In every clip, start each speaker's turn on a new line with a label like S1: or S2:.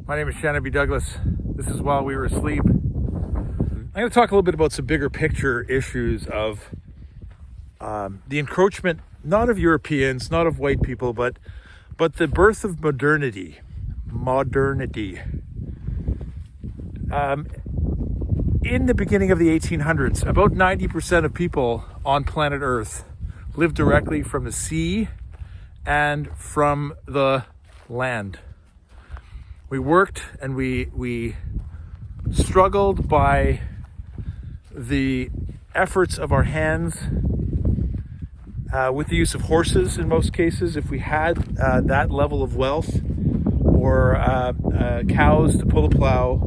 S1: My name is Shannon B. Douglas. This is While We Were Asleep. I'm going to talk a little bit about some bigger picture issues of the encroachment, not of Europeans, not of white people, but the birth of modernity. In the beginning of the 1800s, about 90% of people on planet Earth lived directly from the sea and from the land. We worked and we struggled by the efforts of our hands with the use of horses in most cases, if we had that level of wealth, or cows to pull a plow,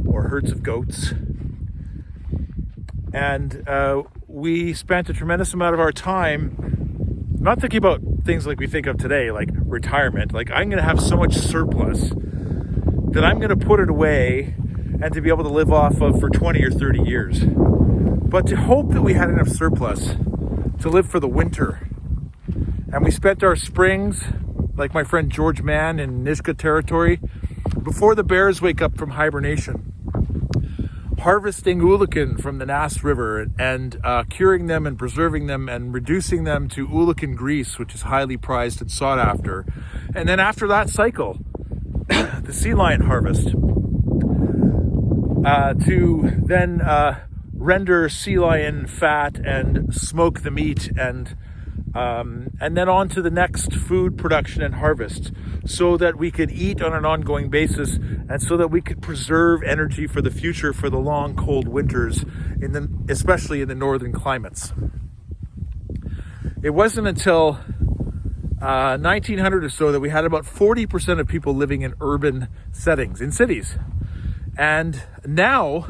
S1: or herds of goats. And we spent a tremendous amount of our time not thinking about things like we think of today, like retirement. Like, I'm going to have so much surplus that I'm going to put it away and to be able to live off of for 20 or 30 years. But to hope that we had enough surplus to live for the winter. And we spent our springs, like my friend George Mann in Nisga'a territory, before the bears wake up from hibernation, harvesting oolakan from the Nass River and curing them and preserving them and reducing them to oolakan grease, which is highly prized and sought after. And then after that cycle, the sea lion harvest, to then render sea lion fat and smoke the meat, and then on to the next food production and harvest, so that we could eat on an ongoing basis and so that we could preserve energy for the future, for the long cold winters, especially in the northern climates. It wasn't until 1900 or so that we had about 40% of people living in urban settings, in cities. And now,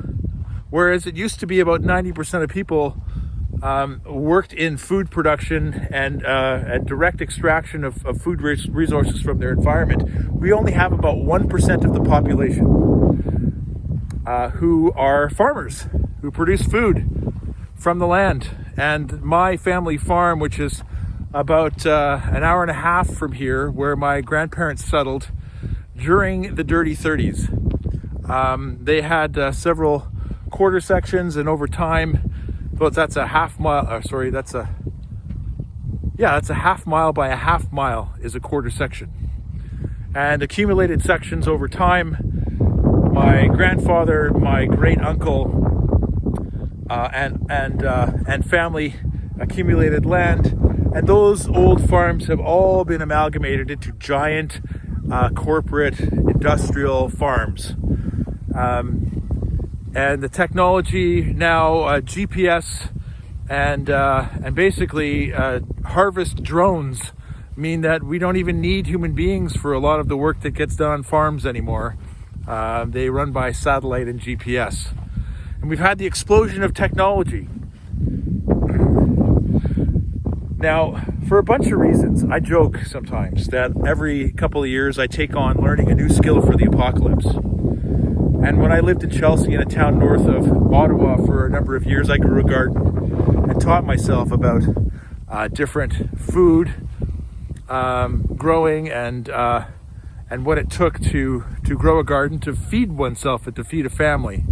S1: whereas it used to be about 90% of people worked in food production and direct extraction of food resources from their environment, we only have about 1% of the population who are farmers, who produce food from the land. And my family farm, which is about an hour and a half from here, where my grandparents settled during the dirty 30s. They had several quarter sections, and over time, well, that's a half mile, that's a half mile by a half mile is a quarter section. And accumulated sections over time, my grandfather, my great uncle, and family accumulated land, and those old farms have all been amalgamated into giant corporate industrial farms. And the technology now, GPS and basically harvest drones, mean that we don't even need human beings for a lot of the work that gets done on farms anymore. They run by satellite and GPS. And we've had the explosion of technology. Now, for a bunch of reasons, I joke sometimes that every couple of years I take on learning a new skill for the apocalypse. And when I lived in Chelsea, in a town north of Ottawa, for a number of years, I grew a garden and taught myself about different food growing and what it took to grow a garden, to feed oneself and to feed a family.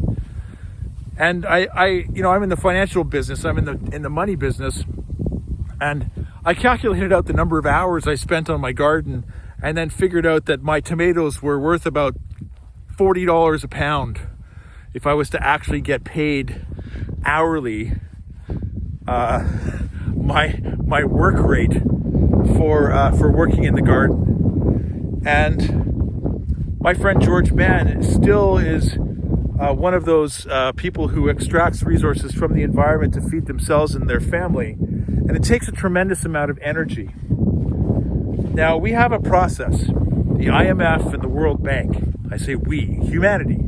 S1: And I'm in the financial business. I'm in the money business, and I calculated out the number of hours I spent on my garden, and then figured out that my tomatoes were worth about $40 a pound if I was to actually get paid hourly my work rate for working in the garden. And my friend George Mann still is one of those people who extracts resources from the environment to feed themselves and their family, and it takes a tremendous amount of energy. Now, we have a process, the IMF and the World Bank, I say we, humanity,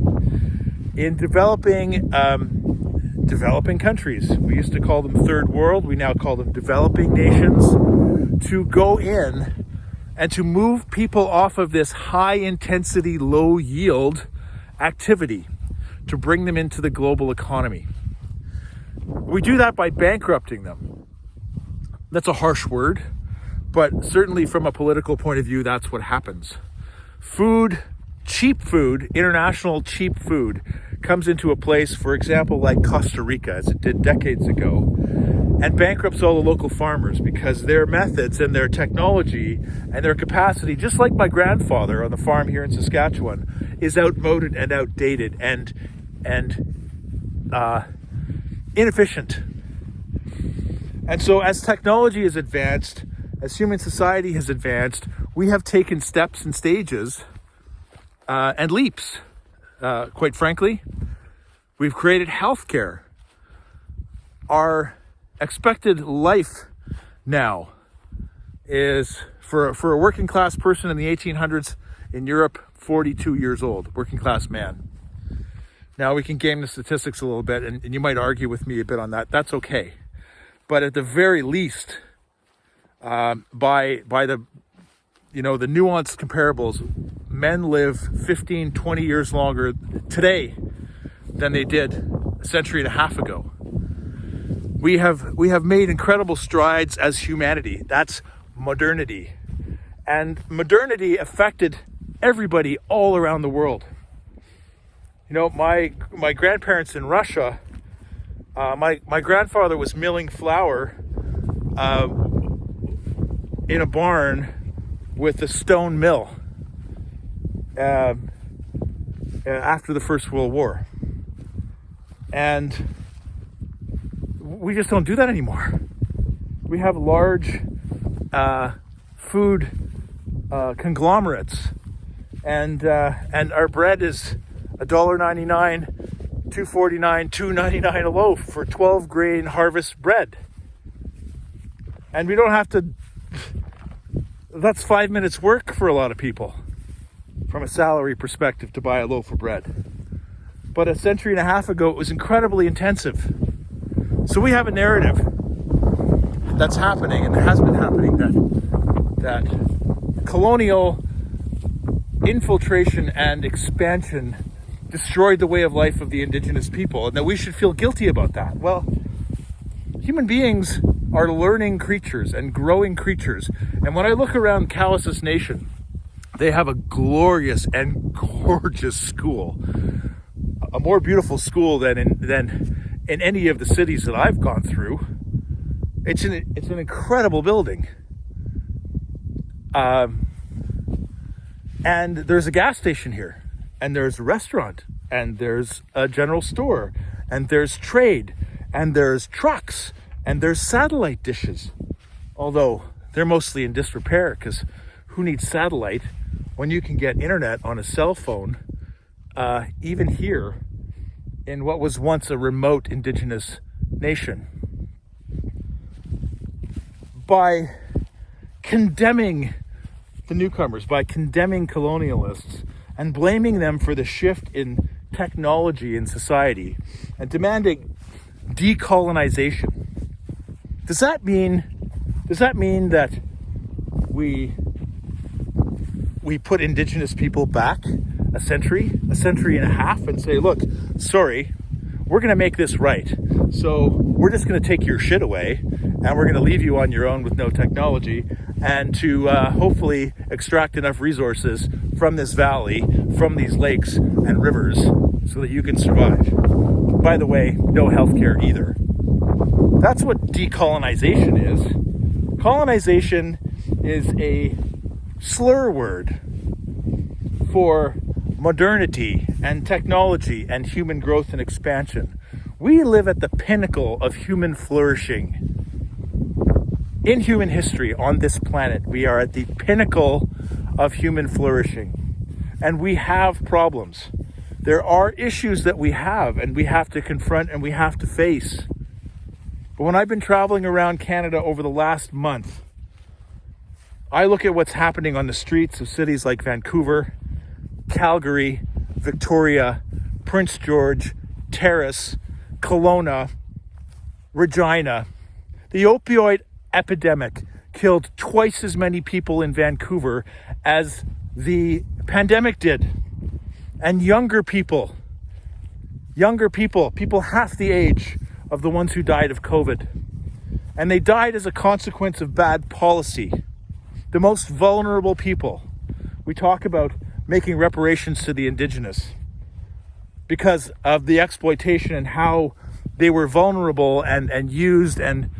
S1: in developing countries. We used to call them third world. We now call them developing nations, to go in and to move people off of this high intensity, low yield activity, to bring them into the global economy. We do that by bankrupting them. That's a harsh word, but certainly from a political point of view, that's what happens. Food cheap food, international cheap food, comes into a place, for example, like Costa Rica, as it did decades ago, and bankrupts all the local farmers because their methods and their technology and their capacity, just like my grandfather on the farm here in Saskatchewan, is outmoded and outdated and inefficient. And so as technology has advanced, as human society has advanced, we have taken steps and stages and leaps. Quite frankly, we've created healthcare. Our expected life now is, for a working class person in the 1800s in Europe, 42 years old, working class man. Now we can game the statistics a little bit, and you might argue with me a bit on that. That's okay. But at the very least, by the nuanced comparables, men live 15, 20 years longer today than they did a century and a half ago. We have made incredible strides as humanity. That's modernity. And modernity affected everybody all around the world. You know, my grandparents in Russia, my grandfather was milling flour in a barn with a stone mill after the First World War. And we just don't do that anymore. We have large food conglomerates, and our bread is $1.99, $2.49, $2.99 a loaf for 12 grain harvest bread. And we don't have to, that's 5 minutes work for a lot of people from a salary perspective to buy a loaf of bread. But a century and a half ago, it was incredibly intensive. So we have a narrative that's happening and has been happening that colonial infiltration and expansion destroyed the way of life of the indigenous people, and that we should feel guilty about that. Well, human beings are learning creatures and growing creatures. And when I look around Cowessess Nation, they have a glorious and gorgeous school, a more beautiful school than in any of the cities that I've gone through. It's an incredible building. And there's a gas station here, and there's a restaurant, and there's a general store, and there's trade, and there's trucks, and there's satellite dishes. Although they're mostly in disrepair, because who needs satellite when you can get internet on a cell phone, even here in what was once a remote indigenous nation? By condemning the newcomers, by condemning colonialists and blaming them for the shift in technology in society and demanding decolonization, does that mean that we put indigenous people back a century and a half and say, look, sorry, we're going to make this right. So we're just going to take your shit away and we're going to leave you on your own with no technology, and to hopefully extract enough resources from this valley, from these lakes and rivers, so that you can survive. By the way, no healthcare either. That's what decolonization is. Colonization is a slur word for modernity and technology and human growth and expansion. We live at the pinnacle of human flourishing. In human history on this planet, we are at the pinnacle of human flourishing. And we have problems. There are issues that we have and we have to confront and we have to face. But when I've been traveling around Canada over the last month, I look at what's happening on the streets of cities like Vancouver, Calgary, Victoria, Prince George, Terrace, Kelowna, Regina. The opioid epidemic killed twice as many people in Vancouver as the pandemic did. And younger people, people half the age of the ones who died of COVID. And they died as a consequence of bad policy. The most vulnerable people. We talk about making reparations to the indigenous because of the exploitation and how they were vulnerable and used and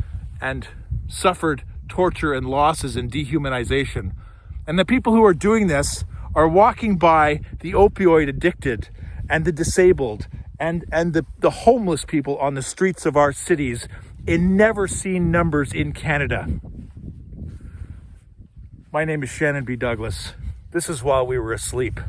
S1: suffered torture and losses and dehumanization. And the people who are doing this are walking by the opioid addicted and the disabled and the homeless people on the streets of our cities in never seen numbers in Canada. My name is Shannon B. Douglas. This is While We Were Asleep.